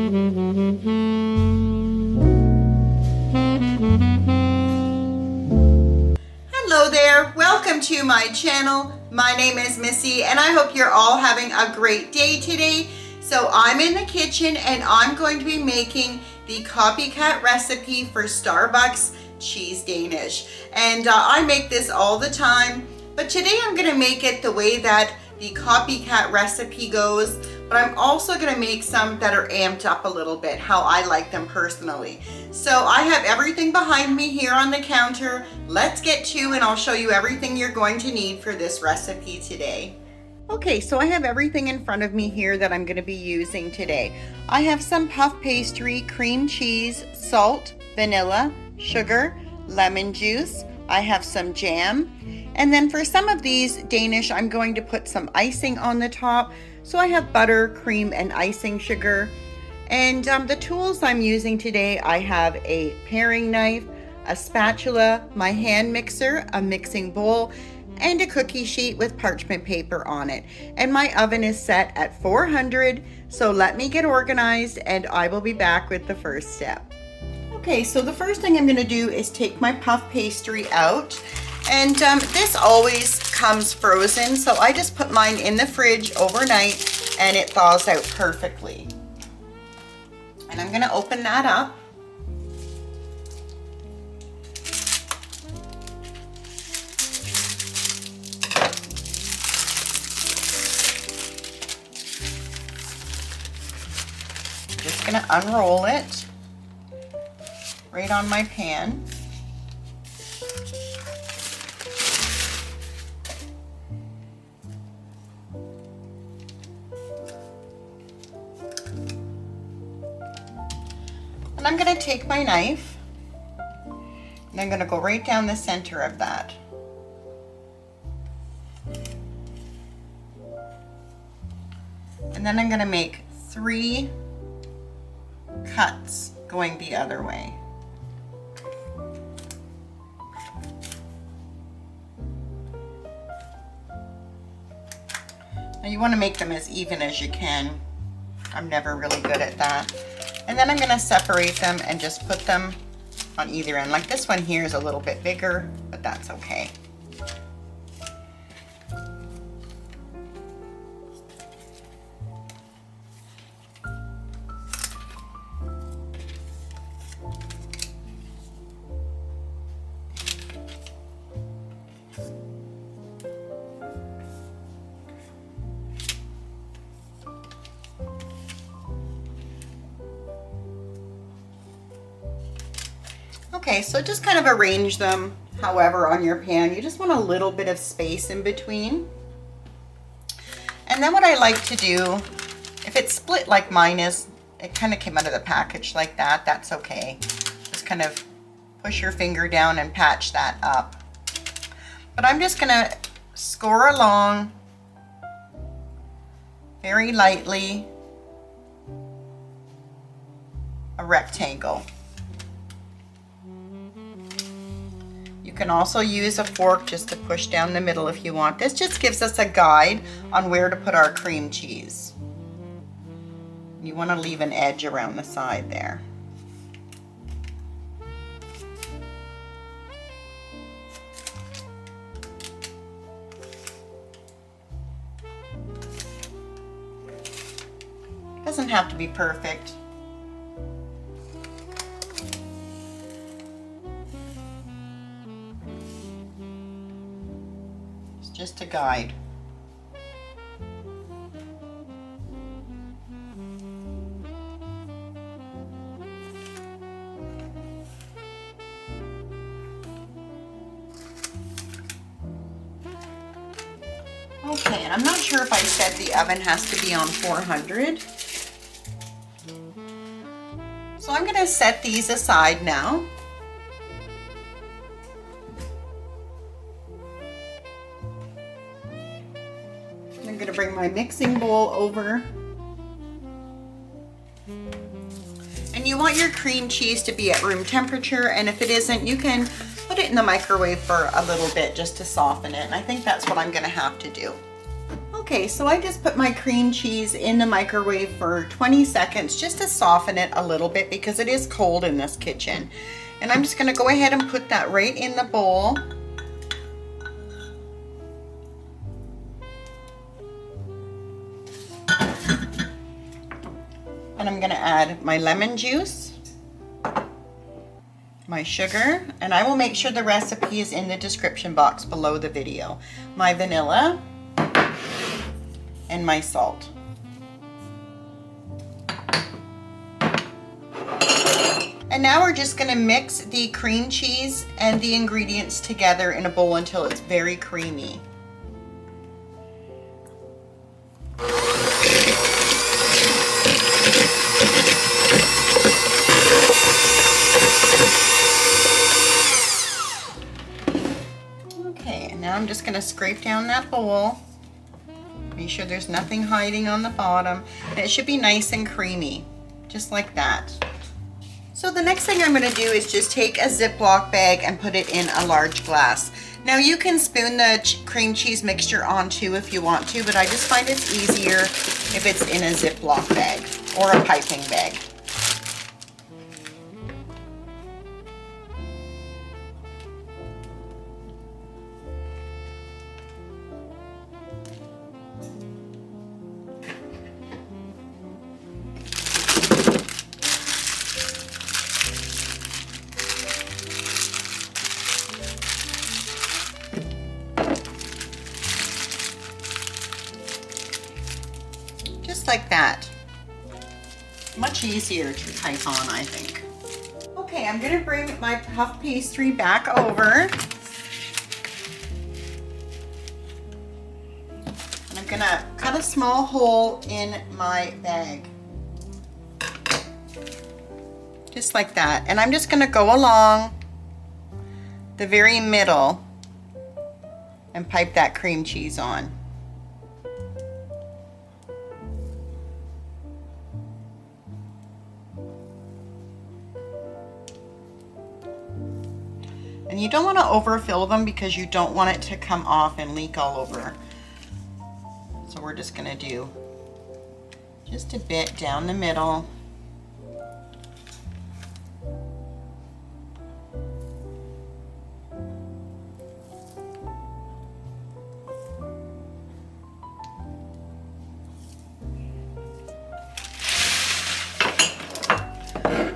Hello there, welcome to my channel. My name is Missy and I hope you're all having a great day today. So I'm in the kitchen and I'm going to be making the copycat recipe for Starbucks Cheese Danish. And I make this all the time, but today I'm going to make it the way that the copycat recipe goes, but I'm also going to make some that are amped up a little bit, how I like them personally. So I have everything behind me here on the counter. Let's get to and I'll show you everything you're going to need for this recipe today. Okay, so I have everything in front of me here that I'm going to be using today. I have some puff pastry, cream cheese, salt, vanilla, sugar, lemon juice. I have some jam. And then for some of these Danish, I'm going to put some icing on the top. So I have butter, cream, and icing sugar. And the tools I'm using today, I have a paring knife, a spatula, my hand mixer, a mixing bowl, and a cookie sheet with parchment paper on it. And my oven is set at 400. So let me get organized and I will be back with the first step. Okay, so the first thing I'm going to do is take my puff pastry out. And this always comes frozen, so I just put mine in the fridge overnight and it thaws out perfectly. And I'm going to open that up. I'm just going to unroll it right on my pan. And I'm going to take my knife and I'm going to go right down the center of that. And then I'm going to make 3 cuts going the other way. Now you want to make them as even as you can. I'm never really good at that. And then I'm going to separate them and just put them on either end. Like this one here is a little bit bigger, but that's okay. Okay, so just kind of arrange them however on your pan. You just want a little bit of space in between. And then what I like to do, if it's split like mine is, it kind of came out of the package like that, that's okay. Just kind of push your finger down and patch that up. But I'm just going to score along very lightly a rectangle. You can also use a fork just to push down the middle if you want. This just gives us a guide on where to put our cream cheese. You want to leave an edge around the side there. Doesn't have to be perfect. Just a guide. Okay, and I'm not sure if I said the oven has to be on 400. So I'm going to set these aside now. I'm going to bring my mixing bowl over. And you want your cream cheese to be at room temperature, and if it isn't, you can put it in the microwave for a little bit just to soften it. And I think that's what I'm going to have to do. Okay, so I just put my cream cheese in the microwave for 20 seconds just to soften it a little bit because it is cold in this kitchen. And I'm just gonna go ahead and put that right in the bowl. And I'm gonna add my lemon juice, my sugar, and I will make sure the recipe is in the description box below the video. My vanilla and my salt. And now we're just gonna mix the cream cheese and the ingredients together in a bowl until it's very creamy. Okay, and now I'm just gonna scrape down that bowl. Make sure there's nothing hiding on the bottom. And it should be nice and creamy, just like that. So the next thing I'm gonna do is just take a Ziploc bag and put it in a large glass. Now you can spoon the cream cheese mixture on too if you want to, but I just find it's easier if it's in a Ziploc bag or a piping bag. Just like that. Much easier to type on, I think. Okay, I'm gonna bring my puff pastry back over. And I'm gonna cut a small hole in my bag. Just like that. And I'm just gonna go along the very middle and pipe that cream cheese on. And you don't want to overfill them because you don't want it to come off and leak all over. So we're just going to do just a bit down the middle.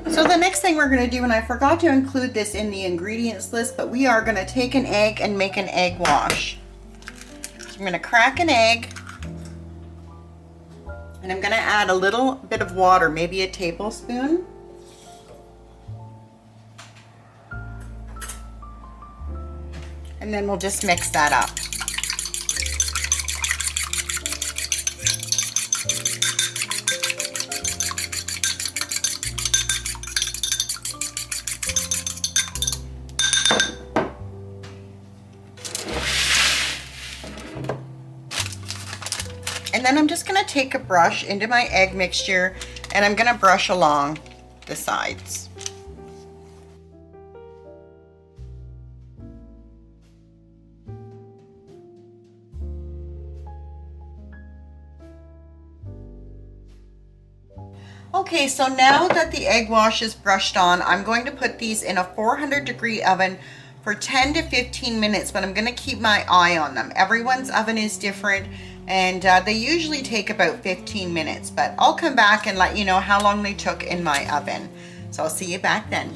So the next thing we're going to do, and I forgot to include this in the ingredients list, but we are going to take an egg and make an egg wash. So I'm going to crack an egg, and I'm going to add a little bit of water, maybe a tablespoon. And then we'll just mix that up. And then I'm just going to take a brush into my egg mixture and I'm going to brush along the sides. Okay, so now that the egg wash is brushed on, I'm going to put these in a 400-degree oven for 10 to 15 minutes, but I'm going to keep my eye on them. Everyone's oven is different, and they usually take about 15 minutes, but I'll come back and let you know how long they took in my oven. So I'll see you back then.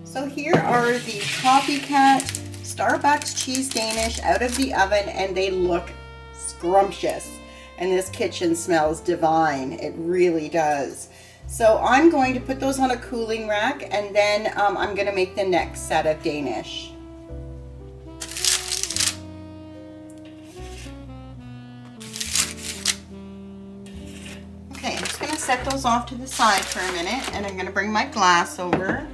So here are the Copycat Starbucks Cheese Danish out of the oven, and they look scrumptious. And this kitchen smells divine. It really does. So I'm going to put those on a cooling rack, and then I'm going to make the next set of Danish. Okay, I'm just going to set those off to the side for a minute, and I'm going to bring my glass over,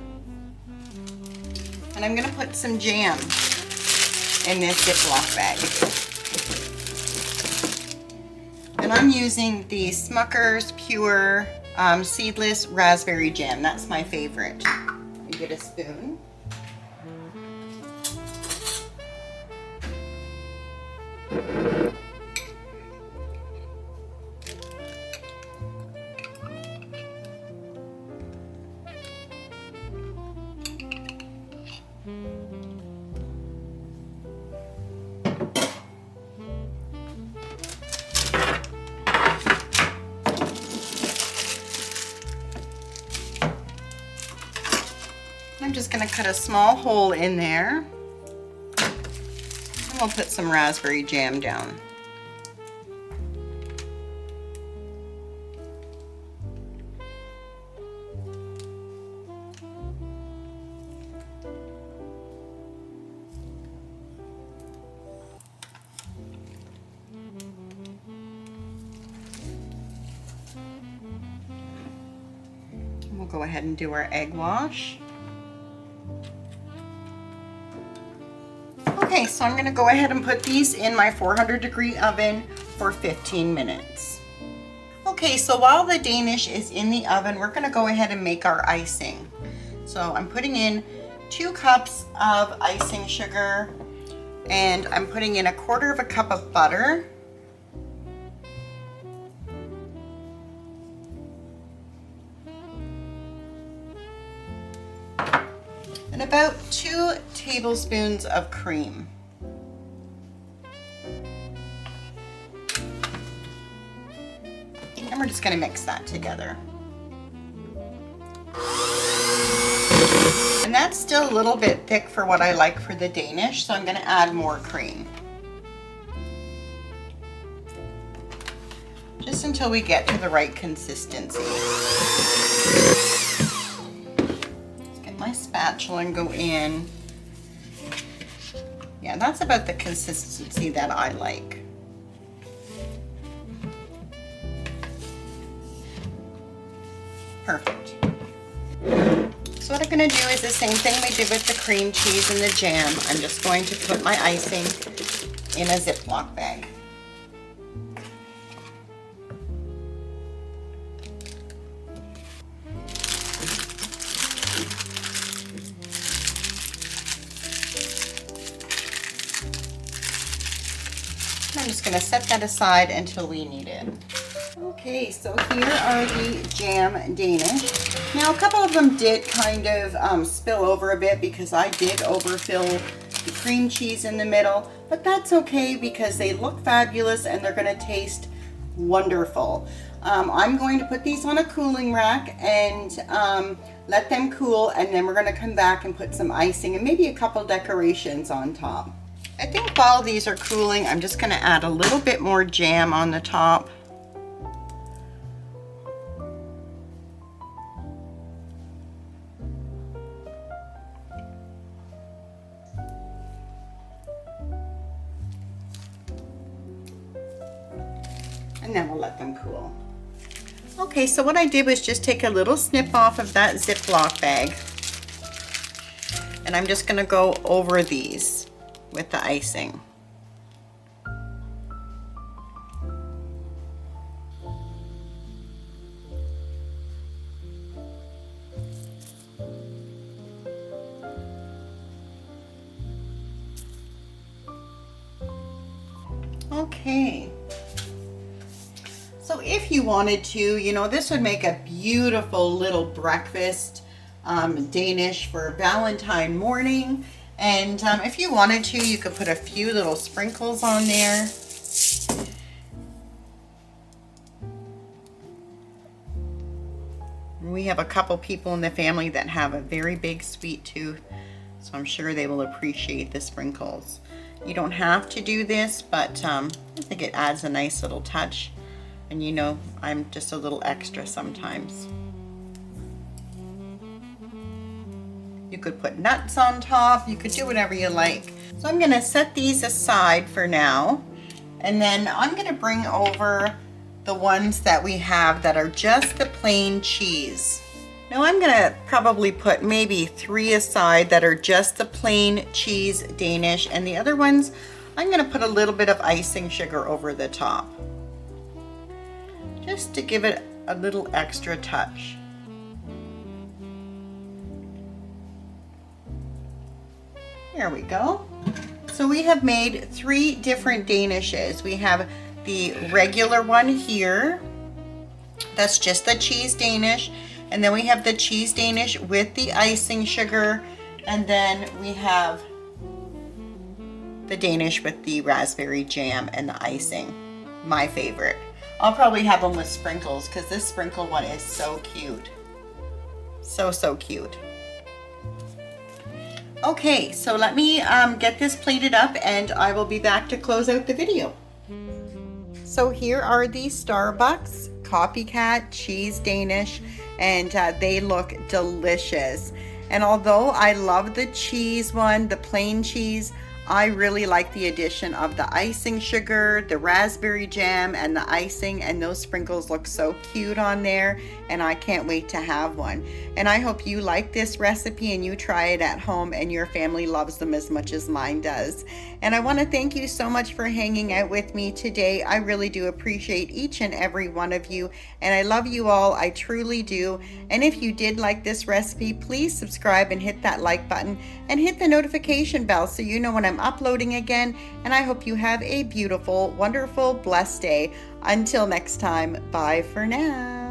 and I'm going to put some jam in this Ziploc bag. And I'm using the Smucker's Pure Seedless Raspberry Jam. That's my favorite. You get a spoon. I'm just going to cut a small hole in there, and we'll put some raspberry jam down. We'll go ahead and do our egg wash. Okay, so I'm going to go ahead and put these in my 400-degree oven for 15 minutes. Okay, so while the Danish is in the oven, we're going to go ahead and make our icing. So I'm putting in 2 cups of icing sugar, and I'm putting in 1/4 cup of butter. And about 2 tablespoons of cream. And we're just going to mix that together. And that's still a little bit thick for what I like for the Danish, so I'm going to add more cream. Just until we get to the right consistency. My spatula and go in. Yeah, that's about the consistency that I like. Perfect. So what I'm going to do is the same thing we did with the cream cheese and the jam. I'm just going to put my icing in a Ziploc bag. I'm just going to set that aside until we need it. Okay, so here are the jam Danish. Now a couple of them did kind of spill over a bit because I did overfill the cream cheese in the middle, but that's okay because they look fabulous and they're going to taste wonderful. I'm going to put these on a cooling rack and let them cool, and then we're going to come back and put some icing and maybe a couple decorations on top. I think while these are cooling, I'm just going to add a little bit more jam on the top. And then we'll let them cool. Okay, so what I did was just take a little snip off of that Ziploc bag. And I'm just going to go over these with the icing. Okay. So if you wanted to, you know, this would make a beautiful little breakfast Danish for Valentine morning. And if you wanted to, you could put a few little sprinkles on there. We have a couple people in the family that have a very big sweet tooth, so I'm sure they will appreciate the sprinkles. You don't have to do this, but I think it adds a nice little touch. And you know, I'm just a little extra sometimes. You could put nuts on top, you could do whatever you like. So I'm gonna set these aside for now, and then I'm gonna bring over the ones that we have that are just the plain cheese. Now I'm gonna probably put maybe 3 aside that are just the plain cheese Danish, and the other ones, I'm gonna put a little bit of icing sugar over the top, just to give it a little extra touch. There we go. So we have made 3 different Danishes. We have the regular one here. That's just the cheese Danish. And then we have the cheese Danish with the icing sugar. And then we have the Danish with the raspberry jam and the icing. My favorite. I'll probably have them with sprinkles because this sprinkle one is so cute. So cute. Okay, so let me get this plated up and I will be back to close out the video. So here are the Starbucks Copycat Cheese Danish, and they look delicious. And although I love the cheese one, the plain cheese, I really like the addition of the icing sugar, the raspberry jam, and the icing, and those sprinkles look so cute on there, and I can't wait to have one. And I hope you like this recipe and you try it at home and your family loves them as much as mine does. And I want to thank you so much for hanging out with me today. I really do appreciate each and every one of you, and I love you all. I truly do. And if you did like this recipe, please subscribe and hit that like button and hit the notification bell so you know when I'm uploading again. And I hope you have a beautiful, wonderful, blessed day. Until next time, bye for now.